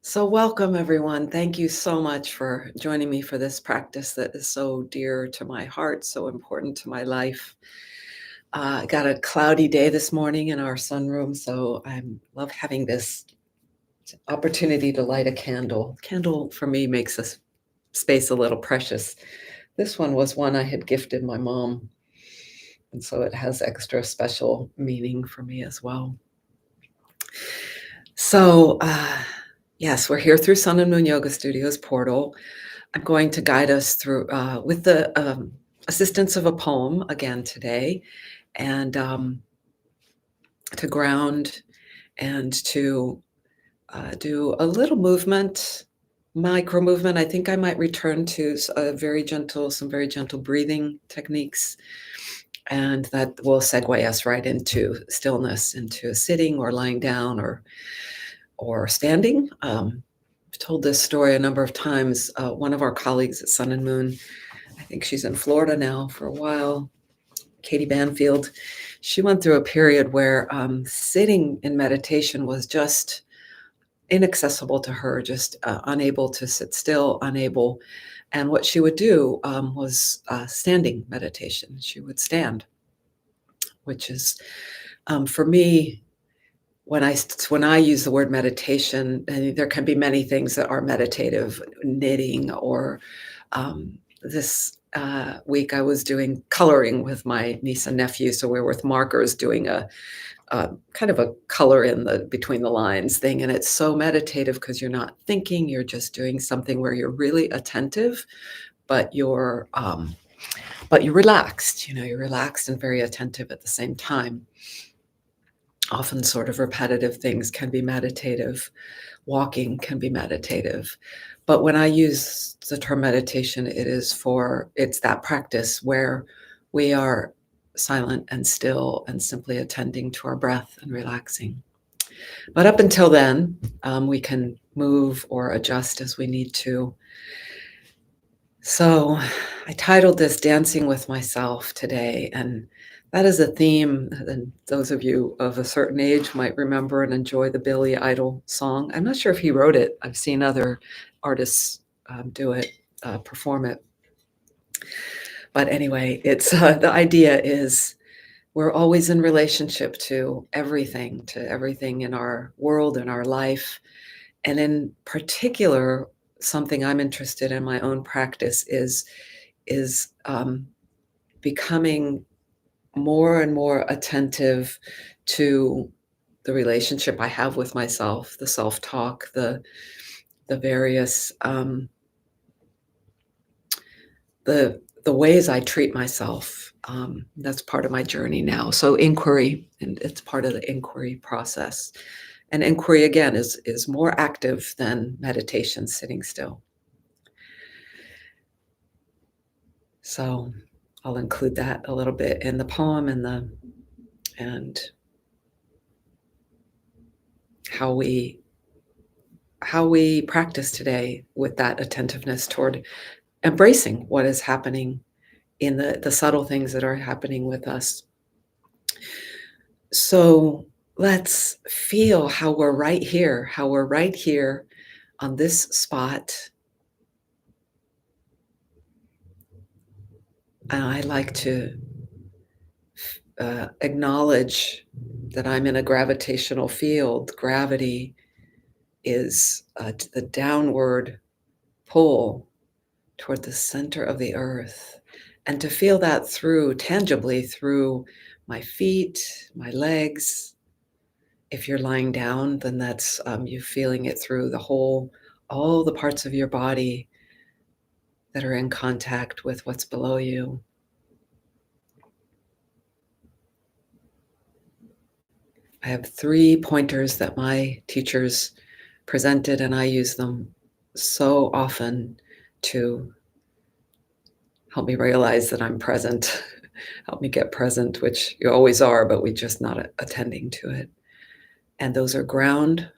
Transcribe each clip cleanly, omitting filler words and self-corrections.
So, welcome everyone. Thank you so much for joining me for this practice that is so dear to my heart, so important to my life. I got a cloudy day this morning in our sunroom, so I love having this opportunity to light a candle. Candle for me makes this space a little precious. This one was one I had gifted my mom, and so it has extra special meaning for me as well. So, yes, we're here through Sun and Moon Yoga Studios portal. I'm going to guide us through with the assistance of a poem again today, and to ground and to do a little movement, micro movement. I think I might return to some very gentle breathing techniques, and that will segue us right into stillness, into sitting or lying down or standing. I've told this story a number of times. One of our colleagues at Sun and Moon, I think she's in Florida now for a while, Katie Banfield, she went through a period where sitting in meditation was just inaccessible to her, just unable to sit still, unable. And what she would do was standing meditation. She would stand, which is, for me, when I use the word meditation, and there can be many things that are meditative, knitting, or this week I was doing coloring with my niece and nephew, so we were with markers doing a kind of a color in the between the lines thing, and it's so meditative because you're not thinking, you're just doing something where you're really attentive, but you're relaxed. You're relaxed and very attentive at the same time. Often sort of repetitive things can be meditative. Walking can be meditative. But when I use the term meditation, it's that practice where we are silent and still and simply attending to our breath and relaxing. But up until then, we can move or adjust as we need to. So I titled this Dancing with Myself today, and that is a theme that those of you of a certain age might remember and enjoy the Billy Idol song. I'm not sure if he wrote it. I've seen other artists do it, perform it. But anyway, it's the idea is we're always in relationship to everything in our world, in our life. And in particular, something I'm interested in my own practice is becoming more and more attentive to the relationship I have with myself, the self-talk, the various the ways I treat myself. That's part of my journey now. So inquiry, and it's part of the inquiry process. And inquiry again is more active than meditation, sitting still. So I'll include that a little bit in the poem and how we practice today with that attentiveness toward embracing what is happening in the subtle things that are happening with us. So let's feel how we're right here on this spot. And I like to acknowledge that I'm in a gravitational field. Gravity is the downward pull toward the center of the earth, and to feel that tangibly through my feet, my legs. If you're lying down, then that's you feeling it through all the parts of your body that are in contact with what's below you. I have 3 pointers that my teachers presented, and I use them so often to help me realize that I'm present, help me get present, which you always are, but we're just not attending to it. And those are ground,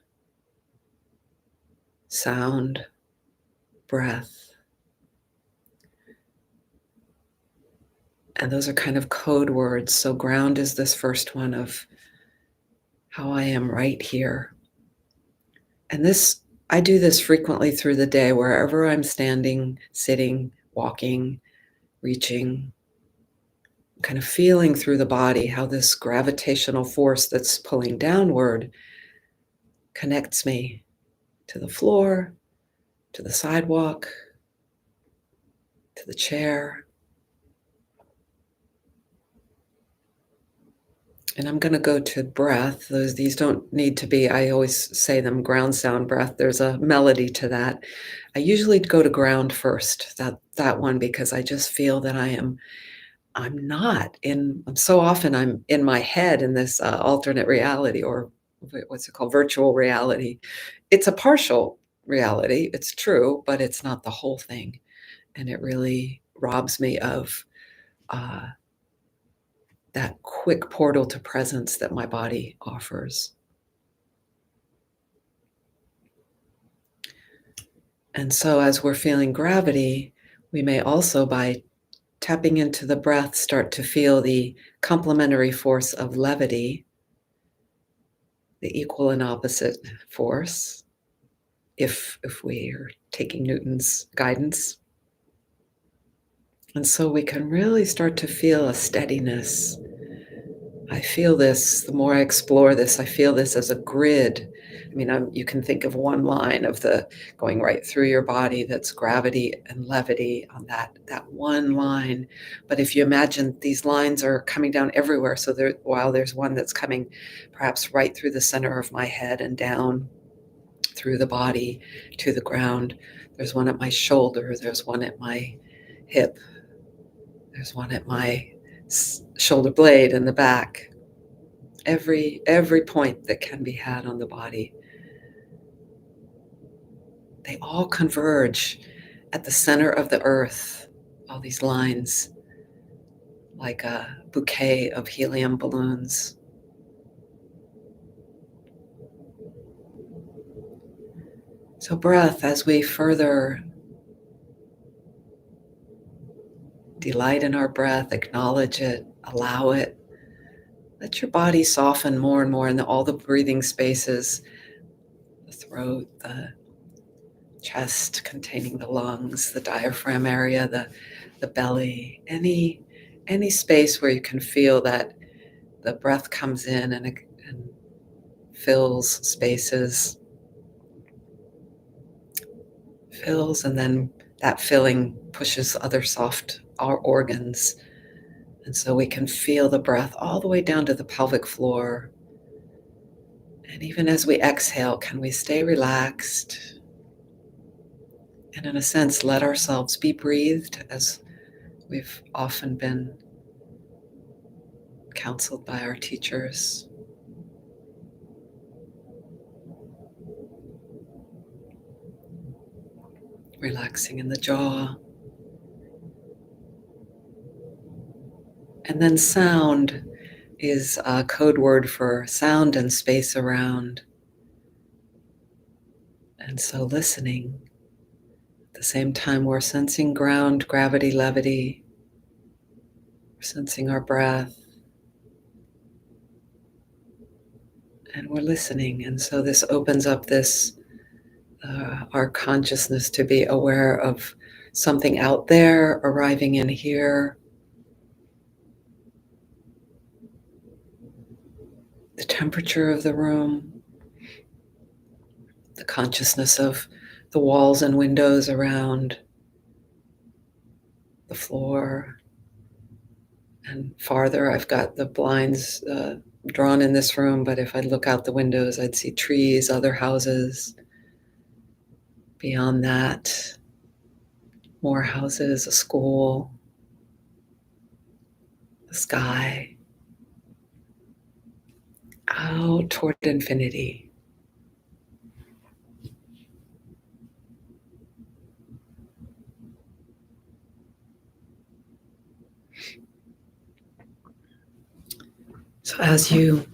sound, breath. And those are kind of code words. So ground is this first one of how I am right here. And this I do this frequently through the day, wherever I'm standing, sitting, walking, reaching, kind of feeling through the body how this gravitational force that's pulling downward connects me to the floor, to the sidewalk, to the chair. And I'm going to go to breath. These don't need to be, I always say them ground sound breath. There's a melody to that. I usually go to ground first, that one, because I just feel that I'm not in, so often I'm in my head in this alternate reality, or what's it called? Virtual reality. It's a partial reality. It's true, but it's not the whole thing. And it really robs me of uh, that quick portal to presence that my body offers. And so, as we're feeling gravity, we may also, by tapping into the breath, start to feel the complementary force of levity, the equal and opposite force, if we are taking Newton's guidance. And so we can really start to feel a steadiness. I feel this, the more I explore this, I feel this as a grid. I mean, you can think of one line of the going right through your body, that's gravity and levity on that one line. But if you imagine these lines are coming down everywhere, so while there's one that's coming perhaps right through the center of my head and down through the body to the ground, there's one at my shoulder, there's one at my hip, there's one at my shoulder blade in the back. Every point that can be had on the body, they all converge at the center of the earth, all these lines, like a bouquet of helium balloons. So breath, as we further delight in our breath, acknowledge it, allow it, let your body soften more and more in all the breathing spaces, the throat, the chest containing the lungs, the diaphragm area, the belly, any space where you can feel that the breath comes in and fills spaces, fills, and then that filling pushes other soft organs. And so we can feel the breath all the way down to the pelvic floor. And even as we exhale, can we stay relaxed? And in a sense, let ourselves be breathed, as we've often been counseled by our teachers. Relaxing in the jaw. And then sound is a code word for sound and space around. And so listening, at the same time we're sensing ground, gravity, levity, we're sensing our breath, and we're listening. And so this opens up our consciousness to be aware of something out there arriving in here, the temperature of the room, the consciousness of the walls and windows around, the floor. And farther, I've got the blinds drawn in this room, but if I look out the windows, I'd see trees, other houses. Beyond that, more houses, a school, the sky, out toward infinity. So as you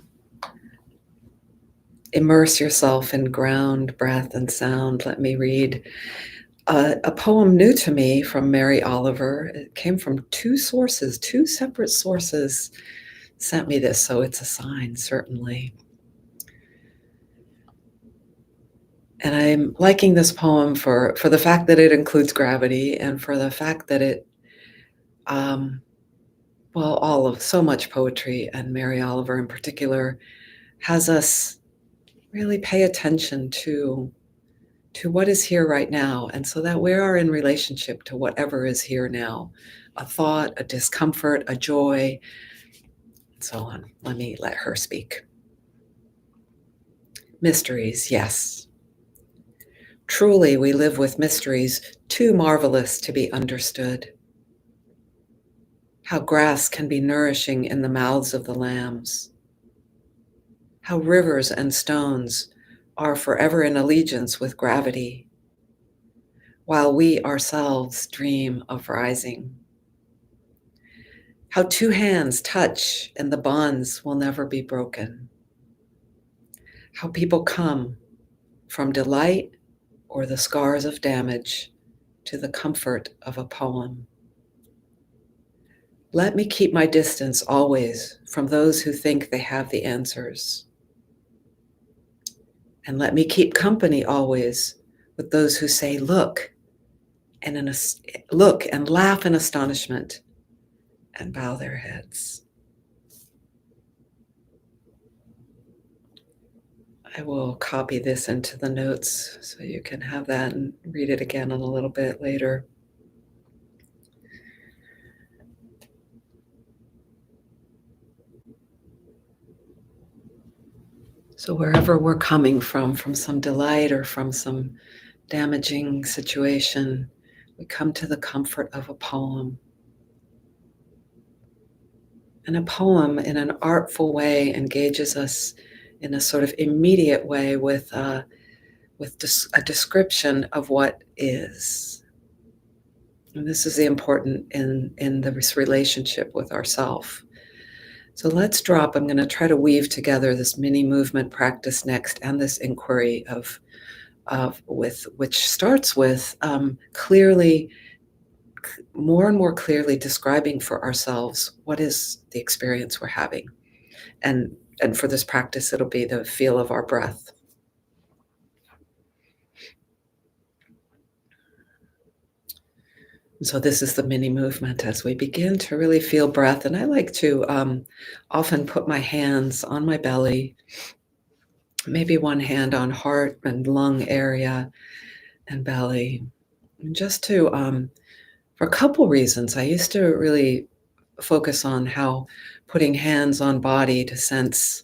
immerse yourself in ground, breath, and sound, let me read a poem new to me from Mary Oliver. It came from two separate sources sent me this, so it's a sign, certainly. And I'm liking this poem for the fact that it includes gravity and for the fact that it, um, well, all of so much poetry and Mary Oliver in particular has us really pay attention to what is here right now, and so that we are in relationship to whatever is here now, a thought, a discomfort, a joy, and so on. Let her speak. Mysteries, yes. Truly, we live with mysteries too marvelous to be understood. How grass can be nourishing in the mouths of the lambs. How rivers and stones are forever in allegiance with gravity, while we ourselves dream of rising. How two hands touch and the bonds will never be broken. How people come from delight or the scars of damage to the comfort of a poem. Let me keep my distance always from those who think they have the answers. And let me keep company always with those who say, look, look and laugh in astonishment and bow their heads. I will copy this into the notes so you can have that and read it again in a little bit later. So wherever we're coming from some delight or from some damaging situation, we come to the comfort of a poem. And a poem, in an artful way, engages us in a sort of immediate way with a description of what is. And this is the important in this relationship with ourself. So let's drop. I'm going to try to weave together this mini movement practice next and this inquiry of with which starts with clearly, more and more clearly describing for ourselves what is the experience we're having. And for this practice, it'll be the feel of our breath. So this is the mini movement as we begin to really feel breath. And I like to often put my hands on my belly, maybe one hand on heart and lung area and belly. And just to, for a couple reasons, I used to really focus on how putting hands on body to sense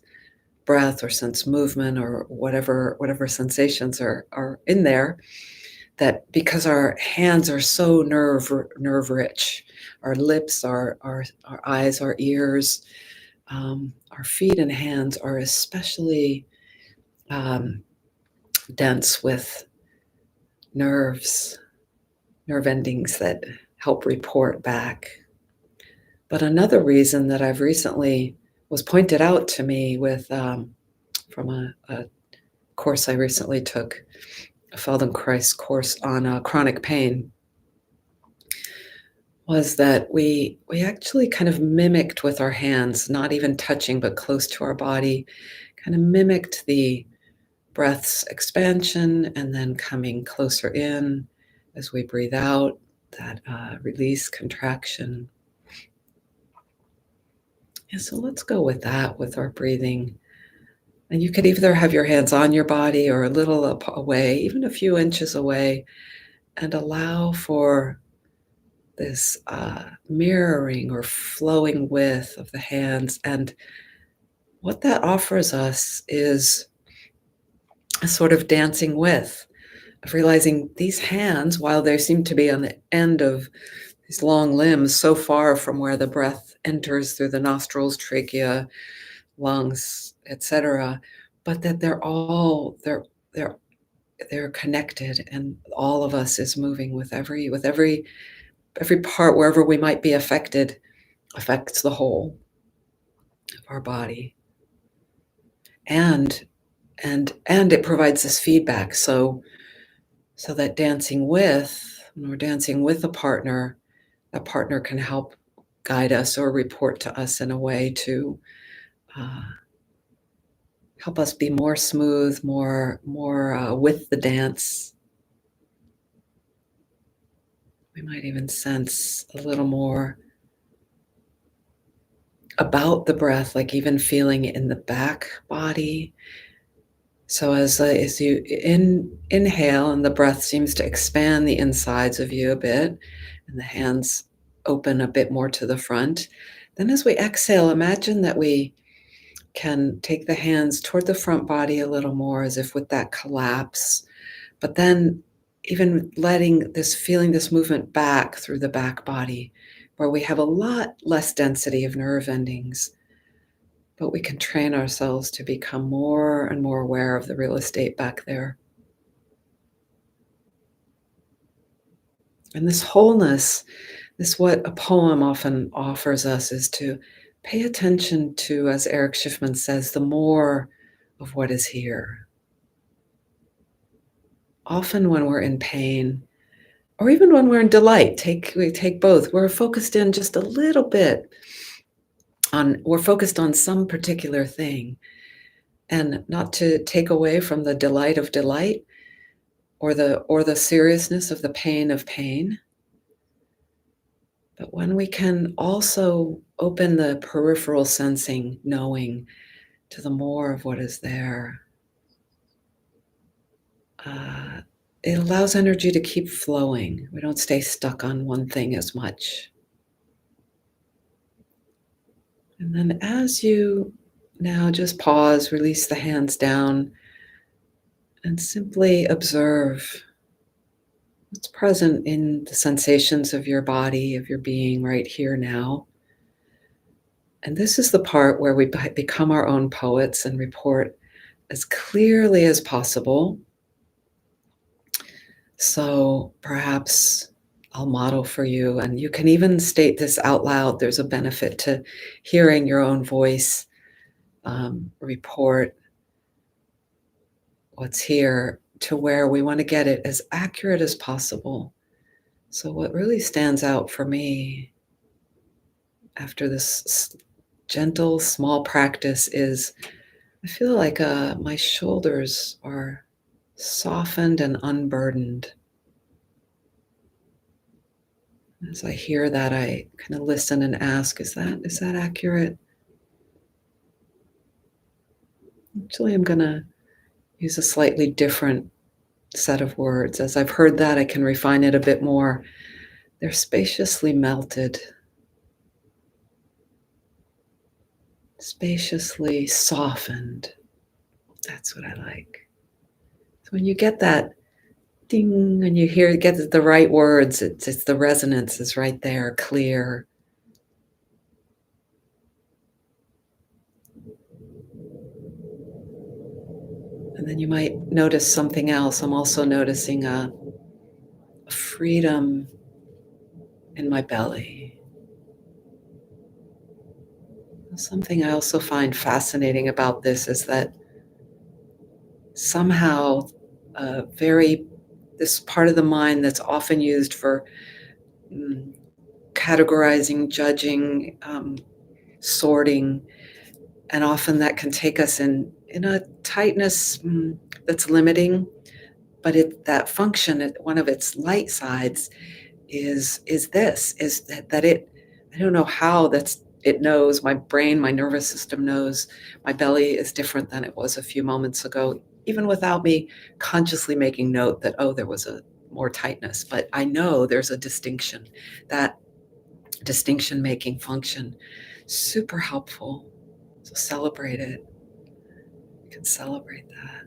breath or sense movement or whatever sensations are in there, that because our hands are so nerve rich, our lips, our eyes, our ears, our feet and hands are especially dense with nerve endings that help report back. But another reason that I've recently was pointed out to me with from a course I recently took, a Feldenkrais course on chronic pain, was that we actually kind of mimicked with our hands, not even touching but close to our body, kind of mimicked the breath's expansion and then coming closer in as we breathe out, that release, contraction. Yeah, so let's go with that with our breathing. And you could either have your hands on your body or a little away, even a few inches away, and allow for this mirroring or flowing with of the hands. And what that offers us is a sort of dancing with, of realizing these hands, while they seem to be on the end of these long limbs, so far from where the breath enters through the nostrils, trachea, lungs, etc., but that they're connected, and all of us is moving with every part, wherever we might be affected, affects the whole of our body. And it provides this feedback. So that when we're dancing with a partner, that partner can help guide us or report to us in a way to help us be more smooth, more with the dance. We might even sense a little more about the breath, like even feeling it in the back body. So as you inhale and the breath seems to expand the insides of you a bit, and the hands open a bit more to the front. Then as we exhale, imagine that we can take the hands toward the front body a little more, as if with that collapse, but then even letting this feeling this movement back through the back body, where we have a lot less density of nerve endings, but we can train ourselves to become more and more aware of the real estate back there. And this wholeness, this what a poem often offers us, is to pay attention to, as Eric Schiffman says, the more of what is here. Often when we're in pain, or even when we're in delight, we take both. We're focused in just a little bit we're focused on some particular thing, and not to take away from the delight of delight, or the seriousness of the pain of pain. But when we can also open the peripheral sensing, knowing, to the more of what is there, uh, it allows energy to keep flowing. We don't stay stuck on one thing as much. And then as you now just pause, release the hands down, and simply observe what's present in the sensations of your body, of your being right here now. And this is the part where we become our own poets and report as clearly as possible. So perhaps I'll model for you, and you can even state this out loud. There's a benefit to hearing your own voice report what's here, to where we want to get it as accurate as possible. So, what really stands out for me after this gentle, small practice is I feel like my shoulders are softened and unburdened. As I hear that, I kind of listen and ask, is that accurate? Actually, I'm going to use a slightly different set of words. As I've heard that, I can refine it a bit more. They're spaciously melted, spaciously softened. That's what I like. So when you get that ding, and you get the right words, it's the resonance is right there, clear. And then you might notice something else. I'm also noticing a freedom in my belly. Something I also find fascinating about this is that somehow, very this part of the mind that's often used for mm, categorizing, judging, sorting, and often that can take us in a tightness that's limiting. But that function, one of its light sides, is that it, I don't know how, it knows, my brain, my nervous system knows my belly is different than it was a few moments ago, even without me consciously making note that, oh, there was a more tightness. But I know there's a distinction. That distinction making function, super helpful. So celebrate it. You can celebrate that.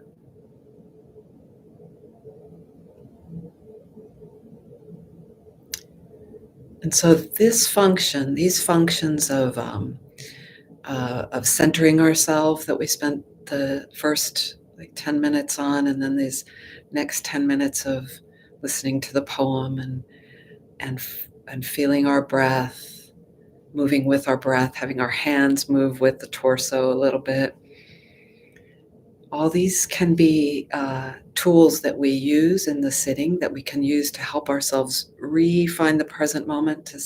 And so these functions of centering ourselves that we spent the first like 10 minutes on, and then these next 10 minutes of listening to the poem and feeling our breath, moving with our breath, having our hands move with the torso a little bit. All these can be tools that we use in the sitting, that we can use to help ourselves find the present moment, to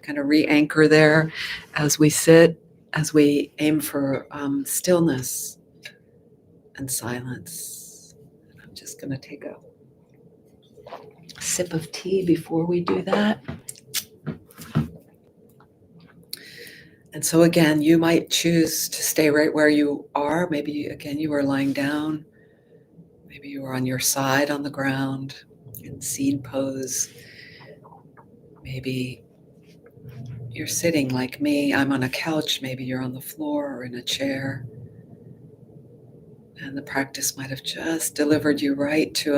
kind of re-anchor there as we sit, as we aim for stillness. and silence. I'm just going to take a sip of tea before we do that. And so again, you might choose to stay right where you are. Maybe again, you are lying down. Maybe you are on your side on the ground in seed pose. Maybe you're sitting like me. I'm on a couch. Maybe you're on the floor or in a chair. And the practice might have just delivered you right to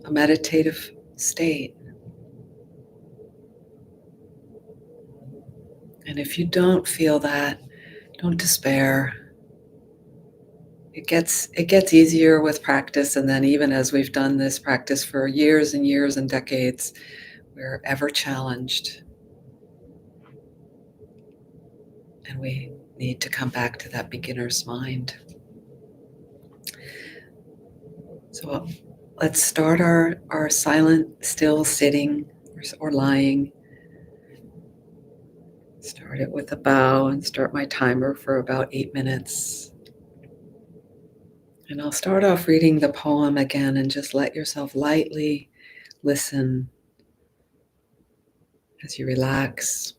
a meditative state. And if you don't feel that, don't despair. It gets easier with practice, and then even as we've done this practice for years and years and decades, we're ever challenged. And we need to come back to that beginner's mind. So let's start our silent, still sitting or lying. Start it with a bow and start my timer for about 8 minutes. And I'll start off reading the poem again and just let yourself lightly listen as you relax,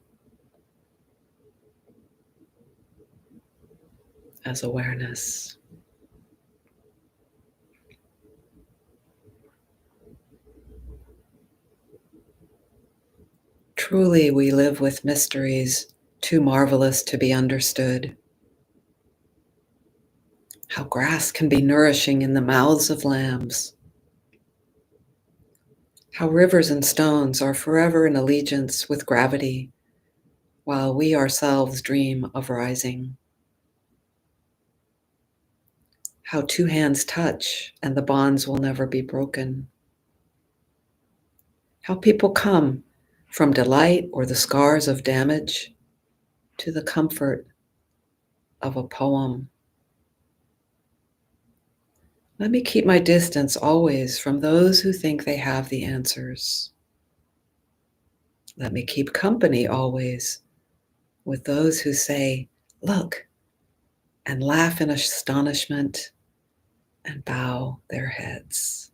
as awareness. Truly, we live with mysteries too marvelous to be understood. How grass can be nourishing in the mouths of lambs. How rivers and stones are forever in allegiance with gravity, while we ourselves dream of rising. How two hands touch and the bonds will never be broken. How people come from delight or the scars of damage to the comfort of a poem. Let me keep my distance always from those who think they have the answers. Let me keep company always with those who say, "Look," and laugh in astonishment and bow their heads.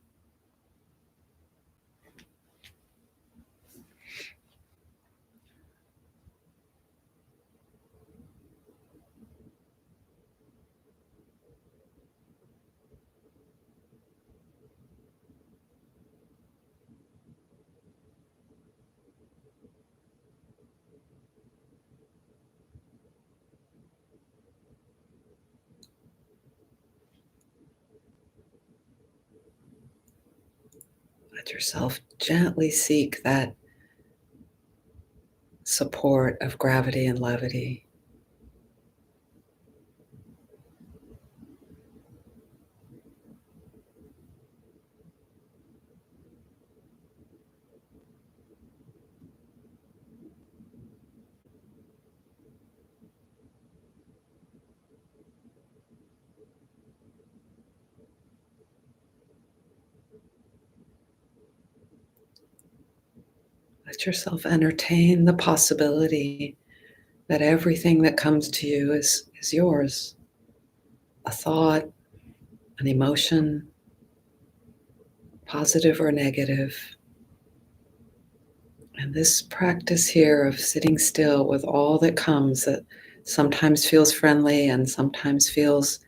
Let yourself gently seek that support of gravity and levity. Let yourself entertain the possibility that everything that comes to you is yours. A thought, an emotion, positive or negative. And this practice here of sitting still with all that comes, that sometimes feels friendly and sometimes feels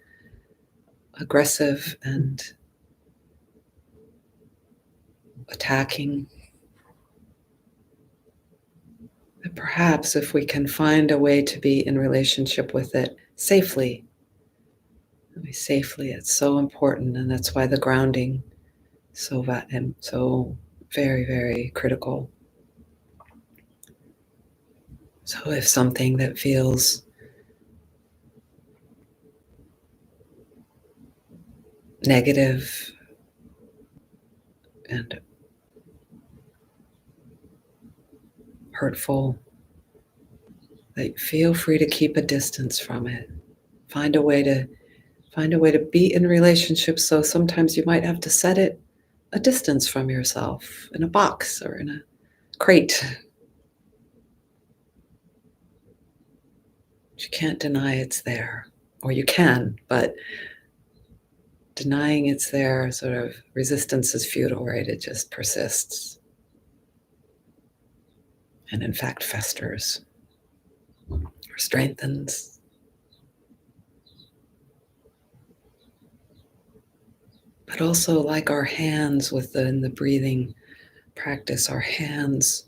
aggressive and attacking. But perhaps if we can find a way to be in relationship with it safely, it's so important, and that's why the grounding so very, very critical. So if something that feels negative and hurtful, that feel free to keep a distance from it. Find a way to be in relationship. So sometimes you might have to set it a distance from yourself in a box or in a crate. You can't deny it's there, or you can, but denying it's there, sort of resistance is futile, right? It just persists and, in fact, festers or strengthens. But also, like our hands within the breathing practice, our hands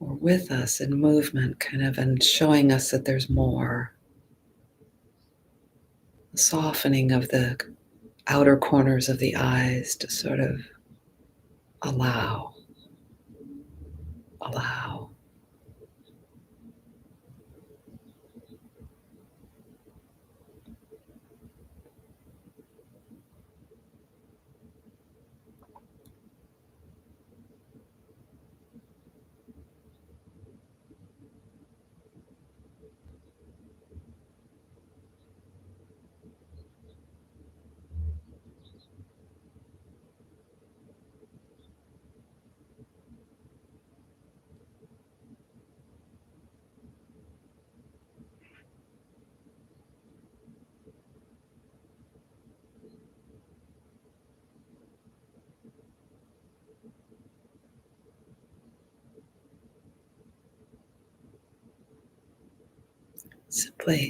are with us in movement, kind of, and showing us that there's more. The softening of the outer corners of the eyes to sort of allow, allow.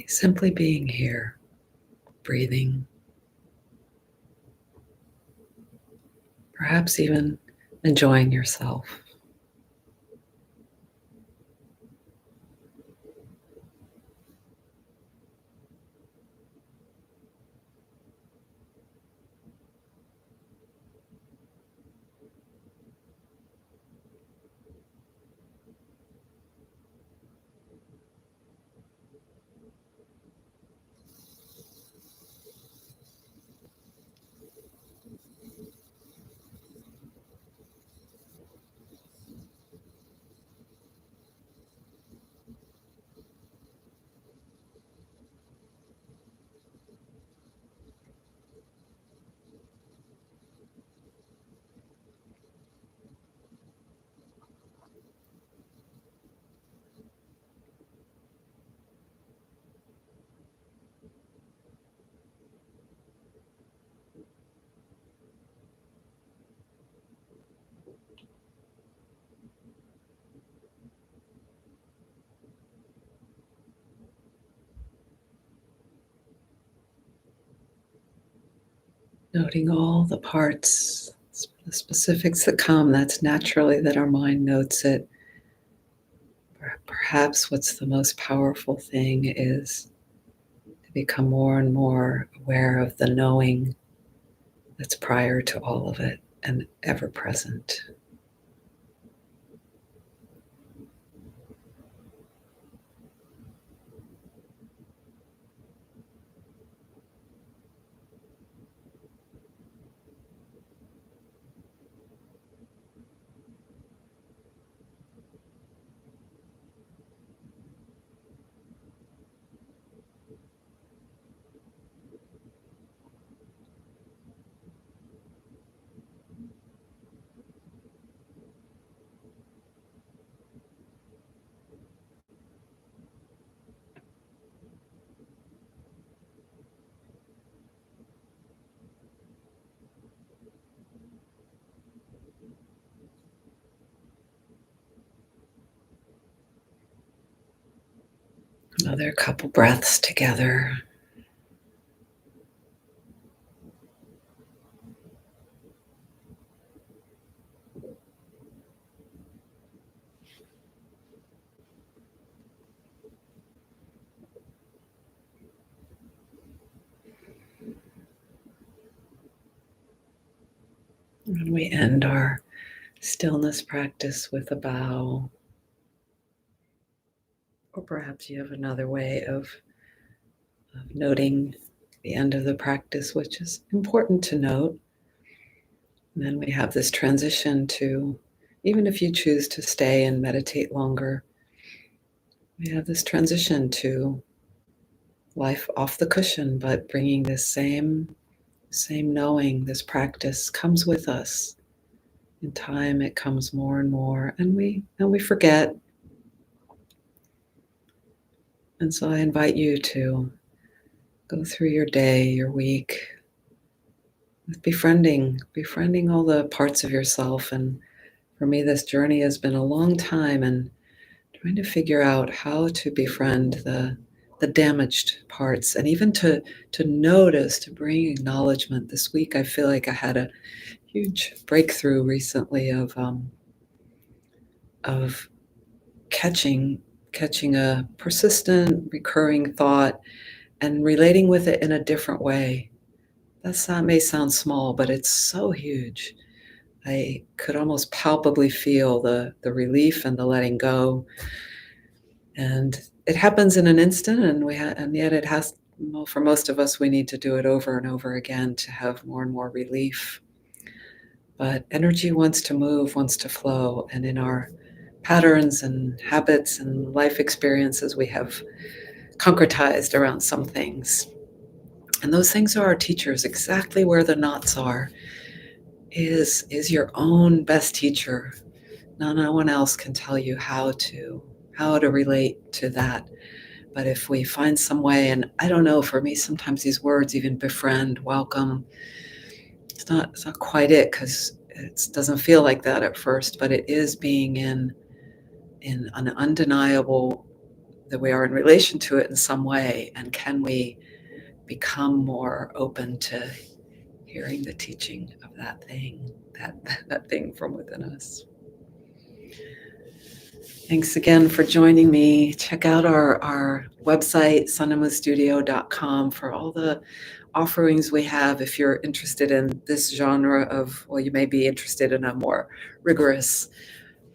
Simply being here, breathing, perhaps even enjoying yourself. Noting all the parts, the specifics that come, that's naturally that our mind notes it. Perhaps what's the most powerful thing is to become more and more aware of the knowing that's prior to all of it and ever present. Another couple breaths together. And we end our stillness practice with a bow. Or perhaps you have another way of noting the end of the practice, which is important to note. And then we have this transition to, even if you choose to stay and meditate longer, we have this transition to life off the cushion, but bringing this same knowing, this practice comes with us. In time, it comes more and more, and we forget. And so I invite you to Go through your day, your week with befriending all the parts of yourself. And for me, this journey has been a long time and trying to figure out how to befriend the damaged parts and even to notice, to bring acknowledgement. This week, I feel like I had a huge breakthrough recently of catching a persistent, recurring thought and relating with it in a different way. That may sound small, but it's so huge. I could almost palpably feel the relief and the letting go, and it happens in an instant. And yet it has. Well, for most of us, we need to do it over and over again to have more and more relief. But energy wants to move, wants to flow, and in our patterns and habits and life experiences, we have concretized around some things. And those things are our teachers. Exactly where the knots are is your own best teacher. No one else can tell you how to relate to that. But if we find some way, and I don't know, for me, sometimes these words, even befriend, welcome, it's not quite it, because it doesn't feel like that at first, but it is being in an undeniable that we are in relation to it in some way. And can we become more open to hearing the teaching of that thing, that thing from within us? Thanks again for joining me. Check out our website, sunandmoonstudio.com, for all the offerings we have. If you're interested in this genre of, well, you may be interested in a more rigorous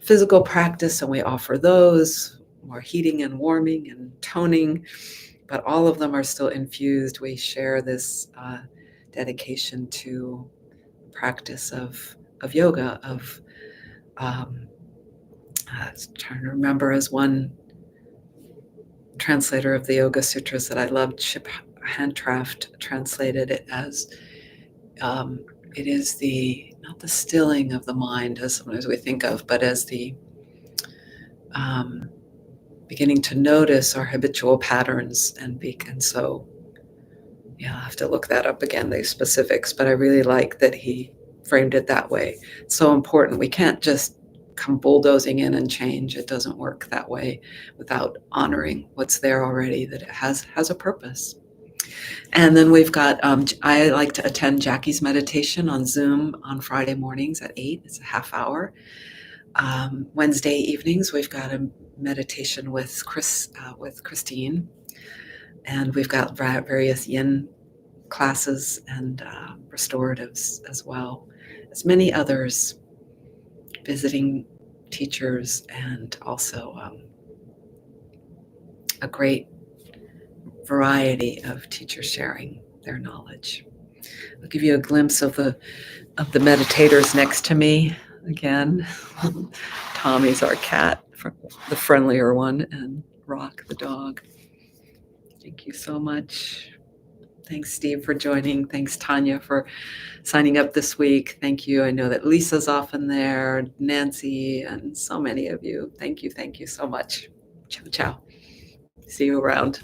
physical practice, and we offer those, more heating and warming and toning, but all of them are still infused. We share this dedication to practice of yoga, of I was trying to remember, as one translator of the Yoga Sutras that I loved, Chip Handcraft, translated it as it is the not the stilling of the mind as sometimes we think of, but as the um, beginning to notice our habitual patterns and so yeah, I'll have to look that up again, the specifics, but I really like that he framed it that way. It's so important. We can't just come bulldozing in and change. It doesn't work that way without honoring what's there already, that it has a purpose. And then we've got, I like to attend Jackie's meditation on Zoom on Friday mornings at 8. It's a half hour. Wednesday evenings, we've got a meditation with Christine. And we've got various yin classes and restoratives as well as many others, visiting teachers, and also a great variety of teachers sharing their knowledge. I'll give you a glimpse of the meditators next to me again. Tommy's our cat, the friendlier one, and Rock the dog. Thank you so much. Thanks, Steve, for joining. Thanks, Tanya, for signing up this week. Thank you. I know that Lisa's often there, Nancy, and so many of you. Thank you so much. Ciao, ciao. See you around.